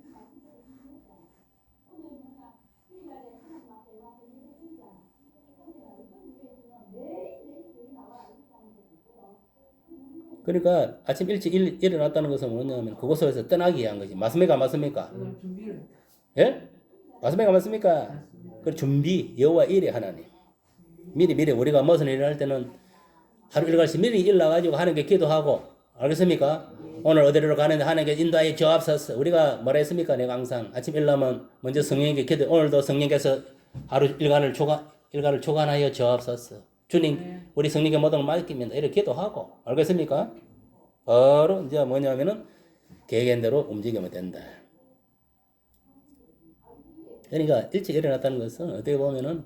그러니까 아침 일찍 일어났다는 것은 뭐냐면 그곳에서 떠나기 위한 거지. 맞습니까? 맞습니까? 그걸 준비를 했다. 예? 맞습니까? 맞습니까? 그 준비, 여호와 일에 하나님. 미리 우리가 무슨 일을 할 때는 하루 일과씩 미리 일어나가지고 하나님께 기도하고, 알겠습니까? 오늘 어디로 가는데 하나님께 인도하여 주옵소서. 우리가 뭐라 했습니까? 내가 항상 아침 일어나면 먼저 성령에게 기도. 오늘도 성령께서 하루 일과를 주관하여 주옵소서. 주님, 우리 성령께 모든 걸 맡깁니다. 이렇게 기도하고, 알겠습니까? 바로 이제 뭐냐면은 계획대로 움직이면 된다. 그러니까 일찍 일어났다는 것은 어떻게 보면은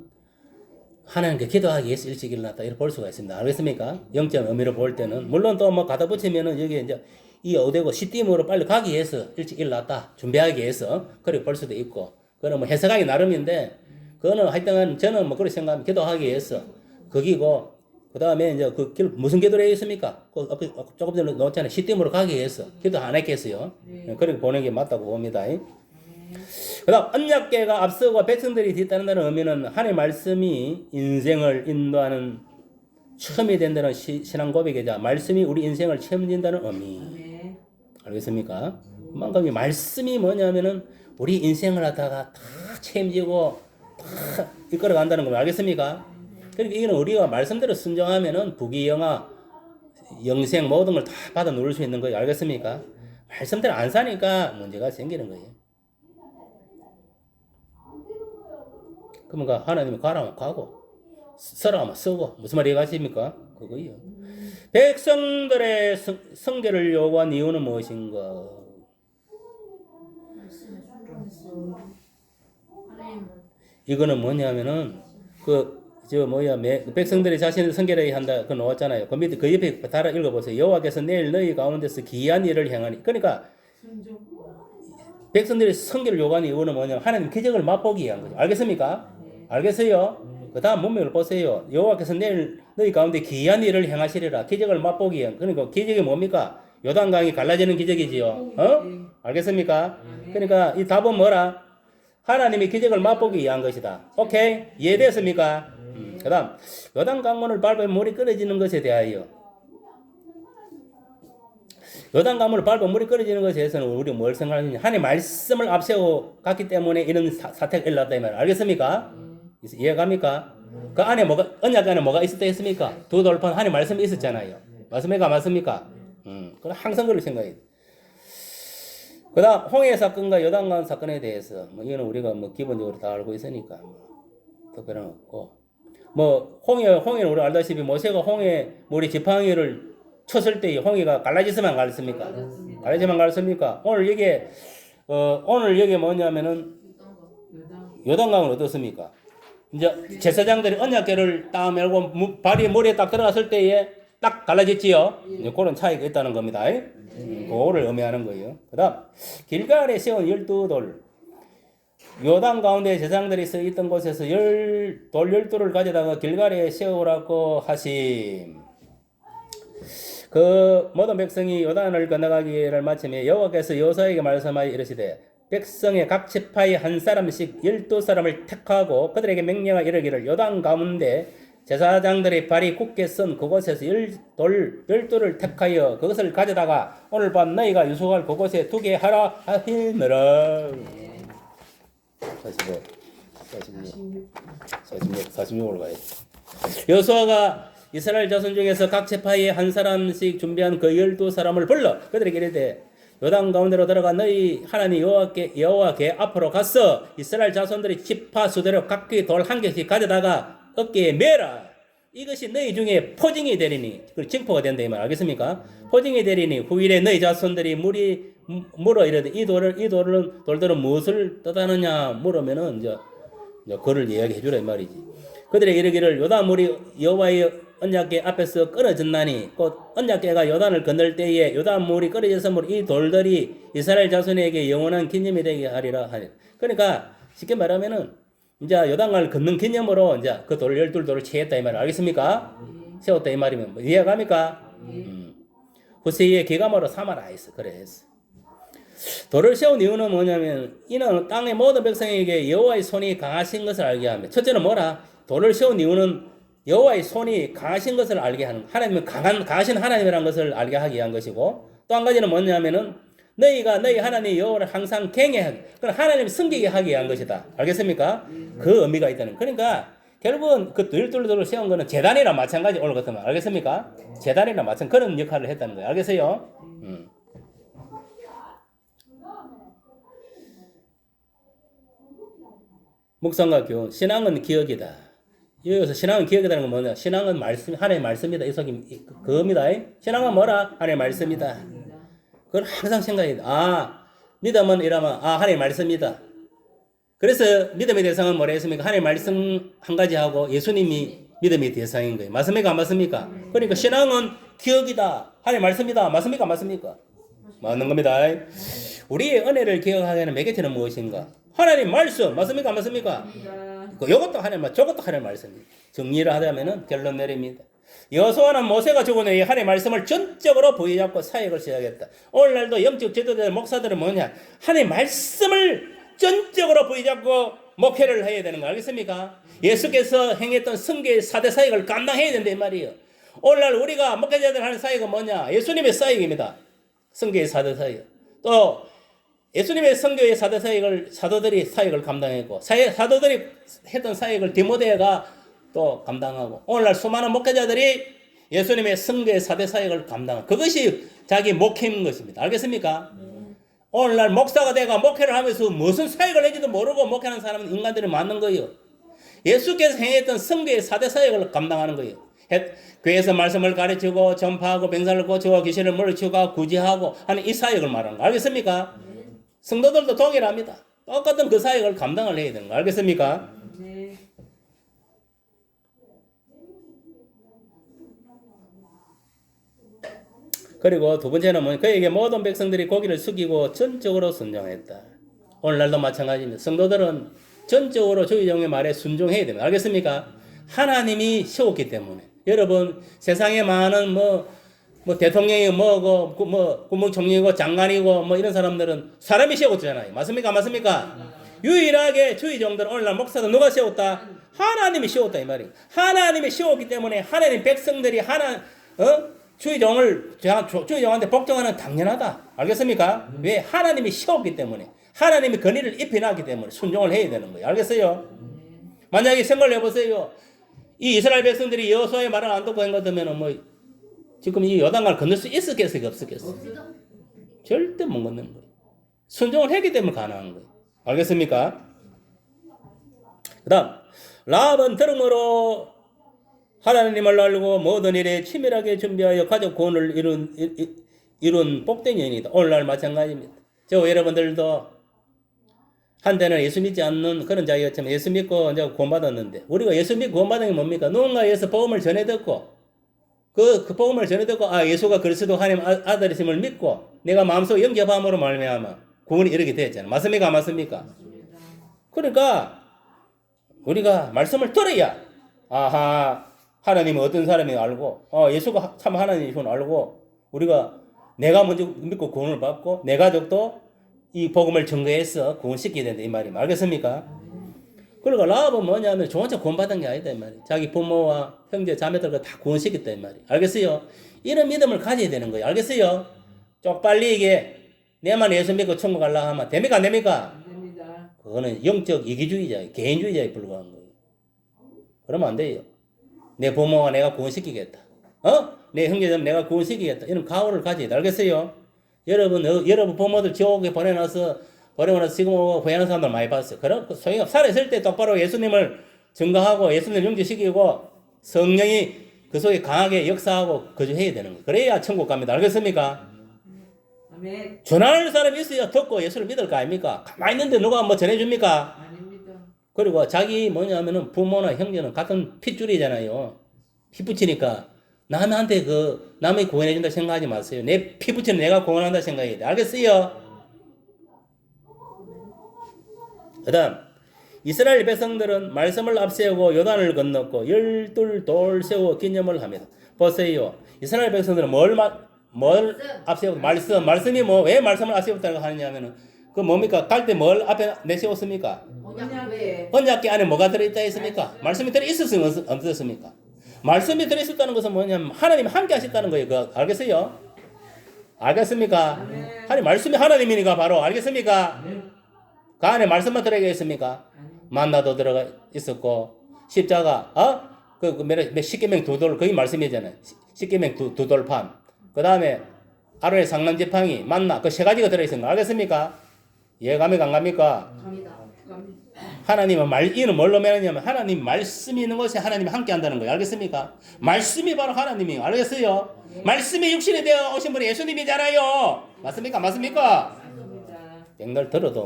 하나님께 기도하기 위해서 일찍 일어났다 이렇게 볼 수가 있습니다. 알겠습니까? 영적 의미로 볼 때는 물론 또 뭐 갖다 붙이면은 여기 이제 이 어디고 시딤으로 빨리 가기 위해서 일찍 일어났다 준비하기 위해서 그렇게 볼 수도 있고 그거는 뭐 해석하기 나름인데 그거는 하여튼 저는 뭐 그렇게 생각하면 기도하기 위해서 거기고 그 다음에 이제 그 길 무슨 기도를 했습니까? 조금 전에 나왔잖아요. 시딤으로 가기 위해서 기도 안 했겠어요. 그렇게 보는 게 맞다고 봅니다. 그 다음 언약궤가 앞서고 백성들이 뒤따른다는 의미는 하나님의 말씀이 인생을 인도하는 처음이 된다는 신앙 고백이자 말씀이 우리 인생을 책임진다는 의미. 알겠습니까? 그만큼 이 말씀이 뭐냐면은 우리 인생을 하다가 다 책임지고 다 이끌어 간다는 겁니다. 알겠습니까? 그러니까 이거는 우리가 말씀대로 순종하면은 부귀영화, 영생 모든 걸 다 받아 누릴 수 있는 거예요. 알겠습니까? 말씀대로 안 사니까 문제가 생기는 거예요. 그러니까 하나님이 가라면 가고 서라면 서고 무슨 말이 가십니까? 그거요. 백성들의 성결을 요구한 이유는 무엇인가? 이거는 뭐냐면은 백성들이 자신을 성결해야 한다 그 나왔잖아요. 그 밑에 그 옆에 따라 읽어보세요. 여호와께서 내일 너희 가운데서 기이한 일을 행하니. 그러니까 백성들이 성결을 요구하는 이유는 뭐냐면 하나님 기적을 맛보기 위한 거죠. 알겠습니까? 알겠어요? 그 다음 문맥을 보세요. 여호와께서 내일 너희 가운데 기이한 일을 행하시리라. 기적을 맛보기 위한. 그러니까 기적이 뭡니까? 요단강이 갈라지는 기적이지요. 알겠습니까? 그러니까 이 답은 뭐라? 하나님이 기적을 맛보기 위한 것이다. 오케이? 이해됐습니까? 그 다음 요단강물을 밟으면 물이 끓어지는 것에 대하여 요단강물을 밟으면 물이 끓어지는 것에 대해서는 우리 뭘 생각하느냐? 하나님 말씀을 앞세우고 갔기 때문에 이런 사태가 일어났다 이 말. 알겠습니까? 이해갑니까? 그 안에 언약 안에 뭐가 있었다 했습니까? 두 돌판 하나님 말씀이 있었잖아요. 맞습니까? 맞습니까? 그럼 항상 그걸 생각해야 돼. 그 다음 홍해 사건과 요단강 사건에 대해서 이거는 우리가 기본적으로 다 알고 있으니까 특별한 거 없고 홍해는 우리 알다시피 모세가 홍해 물이 지팡이를 쳤을 때 홍해가 갈라지서만 갈습니까? 갈라지만 갈습니까? 오늘 여기 뭐냐면은 요단강은 어떻습니까? 이제 제사장들이 언약궤를 딱 메고 발이 물에 딱 들어갔을 때에 딱 갈라졌지요. 그런 차이가 있다는 겁니다. 그거를 의미하는 거예요. 그 다음 길갈에 세운 12돌 요단 가운데 제사장들이 서 있던 곳에서 돌 12돌을 가져다가 길갈에 세우라고 하심. 그 모든 백성이 요단을 건너가기를 마침에 여호와께서 여호수아에게 말씀하여 이르시되 백성의 각 지파의 한 사람씩 12사람을 택하고 그들에게 명령하 이르기를 요단 가운데 제사장들의 발이 굳게 선 그곳에서 돌 12돌을 택하여 그것을 가져다가 오늘 밤 너희가 유숙할 그곳에 두게 하라 하시느라. 46으로 가야지. 여호수아가 이스라엘 자손 중에서 각 지파의 한 사람씩 준비한 그 12사람을 불러 그들에게 이르되 요단 가운데로 들어가 너희 하나님 여호와께 앞으로 갔어 이스라엘 자손들이 지파 수대로 각기 돌 한 개씩 가져다가 어깨에 매라. 이것이 너희 중에 포징이 되리니 징표가 된다 이 말 알겠습니까? 포징이 되리니 후일에 너희 자손들이 물어 이르되 이 돌들은 무엇을 뜻하느냐 물으면은 이제 그를 이야기해 주라 이 말이지. 그들의 이르기를 요단 물이 여호와의 언약궤 앞에서 끊어졌나니 곧 언약궤가 요단을 건널 때에 요단 물이 끊어졌으므로 이 돌들이 이스라엘 자손에게 영원한 기념이 되게 하리라 하니. 그러니까 쉽게 말하면은 이제 요단강을 걷는 기념으로 이제 그 돌 12돌을 채했다 이 말 알겠습니까? 세웠다 이 말이면 뭐 이해가 갑니까? 후세의 기감으로 삼아라 했어. 그래 했어. 돌을 세운 이유는 뭐냐면 이는 땅의 모든 백성에게 여호와의 손이 강하신 것을 알게 하며 첫째는 뭐라? 돌을 세운 이유는 여호와의 손이 강하신 것을 알게 하는 하나님은 강하신 하나님이라는 것을 알게 하기 위한 것이고 또 한 가지는 뭐냐면은 너희가 너희 하나님 여호와를 항상 경외하게 그럼 하나님 섬기게 하기 위한 것이다. 알겠습니까? 그 의미가 있다는. 그러니까 결국은 그 돌을 세운 거는 제단이랑 마찬가지 오늘 같으면 알겠습니까? 제단이랑 마찬가지 그런 역할을 했다는 거예요. 알겠어요? 묵상과 교훈. 신앙은 기억이다. 여기서 신앙은 기억이라는 건 뭐냐? 신앙은 말씀, 하나님의 말씀이다. 이 속이 그겁니다. 신앙은 뭐라? 하나님의 말씀이다. 그걸 항상 생각해야 돼. 믿음은 이러면, 하나님의 말씀이다. 그래서 믿음의 대상은 뭐라 했습니까? 하나님의 말씀 한 가지 하고 예수님이 믿음의 대상인 거예요. 맞습니까? 안 맞습니까? 그러니까 신앙은 기억이다. 하나님의 말씀이다. 맞습니까? 안 맞습니까? 맞는 겁니다. 우리의 은혜를 기억하기에는 매개체는 무엇인가? 하나님 말씀. 맞습니까? 안 맞습니까? 이것도 하나님, 저것도 하나님 말씀입니다. 정리를 하자면은 결론 내립니다. 여호수아는 모세가 죽은 후에 하나님의 말씀을 전적으로 부여잡고 사역을 시작했다. 오늘날도 영적 지도자들, 목사들은 뭐냐? 하나님의 말씀을 전적으로 부여잡고 목회를 해야 되는 거 알겠습니까? 예수께서 행했던 성교의 4대 사역을 감당해야 된다 이 말이에요. 오늘날 우리가 목회자들 하는 사역은 뭐냐? 예수님의 사역입니다. 성교의 4대 사역. 또 예수님의 성교의 4대 사역을 사도들이 사역을 감당했고 사도들이 했던 사역을 디모데가 또 감당하고 오늘날 수많은 목회자들이 예수님의 성교의 4대 사역을 감당하고 그것이 자기 목회인 것입니다. 알겠습니까? 오늘날 목사가 돼가 목회를 하면서 무슨 사역을 해지도 모르고 목회하는 사람은 인간들이 많은 거예요. 예수께서 행했던 성교의 4대 사역을 감당하는 거예요. 교회에서 말씀을 가르치고 전파하고 병사를 고치고 귀신을 물리치고 구제하고 하는 이 사역을 말하는 거 알겠습니까? 성도들도 동일합니다. 똑같은 그 사역을 감당을 해야 되는 거 알겠습니까? 네. 그리고 두 번째는 뭐냐? 그에게 모든 백성들이 고기를 숙이고 전적으로 순종했다. 오늘날도 마찬가지입니다. 성도들은 전적으로 주의종의 말에 순종해야 됩니다. 알겠습니까? 하나님이 세웠기 때문에. 여러분 세상에 많은 대통령이 국무총리고 장관이고 이런 사람들은 사람이 세웠잖아요. 맞습니까? 맞습니까? 유일하게 주의종들 오늘날 목사도 누가 세웠다? 하나님이 세웠다 이 말이에요. 하나님이 세웠기 때문에 하나님 백성들이 주의종한테 복종하는 당연하다. 알겠습니까? 왜? 하나님이 세웠기 때문에 하나님이 권위를 입혀놨기 때문에 순종을 해야 되는 거예요. 알겠어요? 만약에 생각을 해보세요. 이 이스라엘 백성들이 여호수아의 말을 안 듣고 한 것 같으면 지금 이 요단강을 건널 수 있었겠어요? 없었겠어요? 절대 못 건너는 거예요. 순종을 했기 때문에 가능한 거예요. 알겠습니까? 그 다음 라합은 들음으로 하나님을 알고 모든 일에 치밀하게 준비하여 가족 구원을 이룬 복된 여인이다. 오늘날 마찬가지입니다. 저 여러분들도 한때는 예수 믿지 않는 그런 자였지만 예수 믿고 이제 구원받았는데 우리가 예수 믿고 구원받은 게 뭡니까? 누군가에서 복음을 전해 듣고 그 복음을 전해 듣고 예수가 그리스도 하나님 아들이심을 믿고 내가 마음속에 영접함으로 말미암아 구원이 이르게 되었잖아요. 맞습니까? 맞습니까? 그러니까 우리가 말씀을 들어야 아하 하나님은 어떤 사람이 알고 예수가 참 하나님이신 알고 우리가 내가 먼저 믿고 구원을 받고 내 가족도 이 복음을 증거해서 구원시켜야 된다 이 말이 알겠습니까? 그러니까 라합은 뭐냐면 저 혼자 구원받은 게 아니다 이 말이 자기 부모와 형제 자매들과 다 구원시켰다 이 말이 알겠어요? 이런 믿음을 가져야 되는 거예요 알겠어요? 좀 빨리 이게 내만 예수 믿고 천국 가려고 하면 됩니까 안 됩니까? 안 됩니다. 그거는 영적 이기주의자 개인주의자에 불과한 거예요 그러면 안 돼요 내 부모와 내가 구원시키겠다 내 형제자매 내가 구원시키겠다 이런 각오를 가져야 돼 알겠어요? 여러분 부모들 지옥에 보내놔서 지금 오고 후회하는 사람들 많이 봤어요. 그럼 소용이 없어. 살아있을 때 똑바로 예수님을 증거하고 예수님을 영접시키고 성령이 그 속에 강하게 역사하고 거주해야 되는 거예요. 그래야 천국 갑니다. 알겠습니까? 아멘. 전하는 사람이 있어야 듣고 예수를 믿을 거 아닙니까? 가만히 있는데 누가 뭐 전해줍니까? 아닙니다. 그리고 자기 뭐냐면은 부모나 형제는 같은 핏줄이잖아요. 피 붙이니까 남한테 남이 구원해준다 생각하지 마세요. 내 피 붙이는 내가 구원한다 생각해야 돼. 알겠어요? 그 다음 이스라엘 백성들은 말씀을 앞세우고 요단을 건넜고 12돌 세우고 기념을 합니다. 보세요. 이스라엘 백성들은 뭘 앞세우고 말씀이 왜 말씀을 앞세웠다고 하느냐면은 그 뭡니까? 갈 때 뭘 앞에 내세웠습니까? 언약궤. 언약궤 안에 뭐가 들어있다 했습니까? 말씀이 들어있었습니까? 없었습니까? 말씀이 들어있었다는 것은 뭐냐면 하나님이 함께 하셨다는 거예요. 그거 알겠어요? 알겠습니까? 하나님 말씀이 하나님이니까 바로 알겠습니까? 그 안에 말씀만 들어가 있습니까? 만나도 들어가 있었고 십자가 십계명 두 돌 거기 말씀이잖아요. 십계명 두 돌판. 그 다음에 아론의 상남 지팡이 만나 그 세 가지가 들어 있습니다. 알겠습니까? 이해감이 안 갑니까? 갑니다. 하나님은 이는 뭘로 매느냐면 하나님 말씀이 있는 곳에 하나님이 함께 한다는 거예요. 알겠습니까? 말씀이 바로 하나님이에요. 알겠어요? 말씀이 육신이 되어 오신 분이 예수님이잖아요. 맞습니까? 맞습니까? 백날 들어도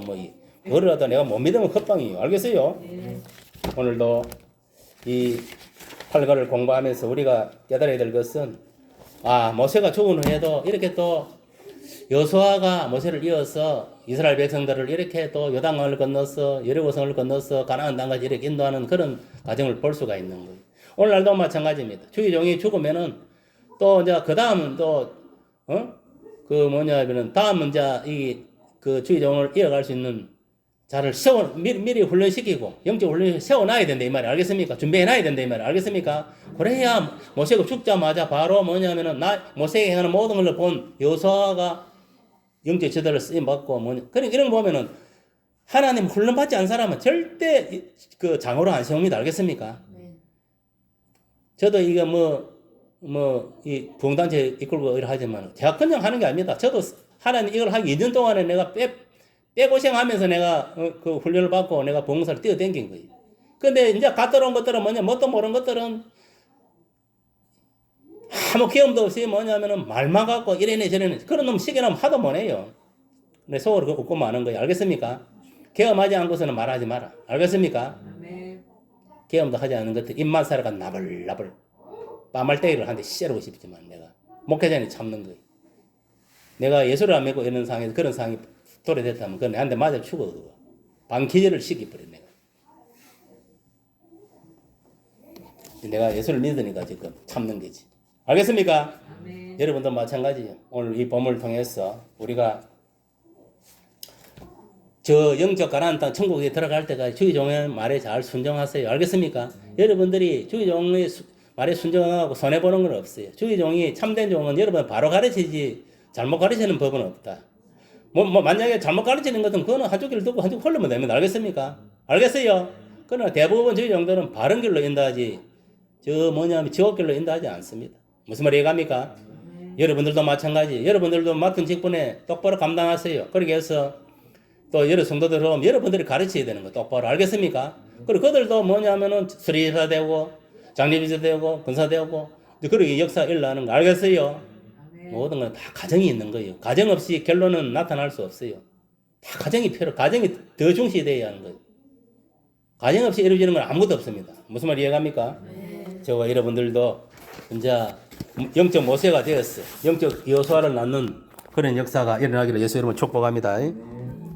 그러다 내가 못 믿으면 헛방이에요. 알겠어요? 오늘도 이 8가를 공부하면서 우리가 깨달아야 될 것은 모세가 죽은 후에도 이렇게 또 여호수아가 모세를 이어서 이스라엘 백성들을 이렇게 또 요단강을 건너서 여리고성을 건너서 가나안 땅까지 이렇게 인도하는 그런 과정을 볼 수가 있는 거예요. 오늘날도 마찬가지입니다. 주의종이 죽으면은 또 이제 그 다음은 다음은 이제 그 주의종을 이어갈 수 있는 자를 미리 훈련시키고 영적 훈련 세워놔야 된다 이 말이 알겠습니까? 준비해놔야 된다 이 말이 알겠습니까? 그래야 모세가 죽자마자 바로 모세에게 하는 모든 걸 본 여호수아가 영적 지도를 쓰임 받고 그러니까 이런 거 보면은 하나님 훈련 받지 않은 사람은 절대 그 장으로 안 세웁니다. 알겠습니까? 네. 저도 이게 이 부흥단체 이끌고 이렇게 하지만 제가 그냥 하는 게 아닙니다. 저도 하나님 이걸 하기 2년 동안에 내가 빼고생하면서 내가 그 훈련을 받고 내가 봉사를 뛰어댕긴 거예요. 근데 이제 갔다 온 것들은 뭣도 모르는 것들은 아무 경험도 없이 말만 갖고 이래네 저래네 그런 놈 시계는 하도 못해요. 근데 속으로 웃고 마는 거예요. 알겠습니까? 경험하지 않은 것은 말하지 마라. 알겠습니까? 경험도 하지 않은 것들 입만 살아가 나불나불 빠말때기를 한대 쎄르고 싶지만 내가 목회자니 참는 거예요. 내가 예수를 안 믿고 이런 상황에서 그런 상황이 도래됐다면 그건 내한테 맞아 죽어. 반기절을 시켜버려 내가 예수를 믿으니까 지금 참는 거지. 알겠습니까? 여러분도 마찬가지예요. 오늘 이 본문을 통해서 우리가 저 영적 가나안 땅 천국에 들어갈 때까지 주의종의 말에 잘 순종하세요. 알겠습니까? 여러분들이 주의종의 말에 순종하고 손해보는 건 없어요. 주의종이 참된 종은 여러분 바로 가르치지 잘못 가르치는 법은 없다. 만약에 잘못 가르치는 것은 그거는 한쪽 길을 듣고 한쪽 흘러면 됩니다. 알겠습니까? 알겠어요? 그러나 대부분 주의종들은 바른 길로 인도하지 지옥 길로 인도하지 않습니다. 무슨 말이 이해갑니까? 여러분들도 마찬가지. 여러분들도 맡은 직분에 똑바로 감당하세요. 그렇게 해서 또 여러 성도들 오면 여러분들이 가르쳐야 되는 거 똑바로 알겠습니까? 그리고 그들도 수리사 되고 장례비서 되고 권사 되고 그렇게 역사 일어나는 거 알겠어요? 모든 건 다 가정이 있는 거예요. 가정 없이 결론은 나타날 수 없어요. 다 가정이 더 중시돼야 하는 거예요. 가정 없이 이루어지는 건 아무것도 없습니다. 무슨 말 이해갑니까? 저와 여러분들도 이제 영적 모세가 되었어. 영적 여호수아를 낳는 그런 역사가 일어나기를 예수 이름으로 축복합니다.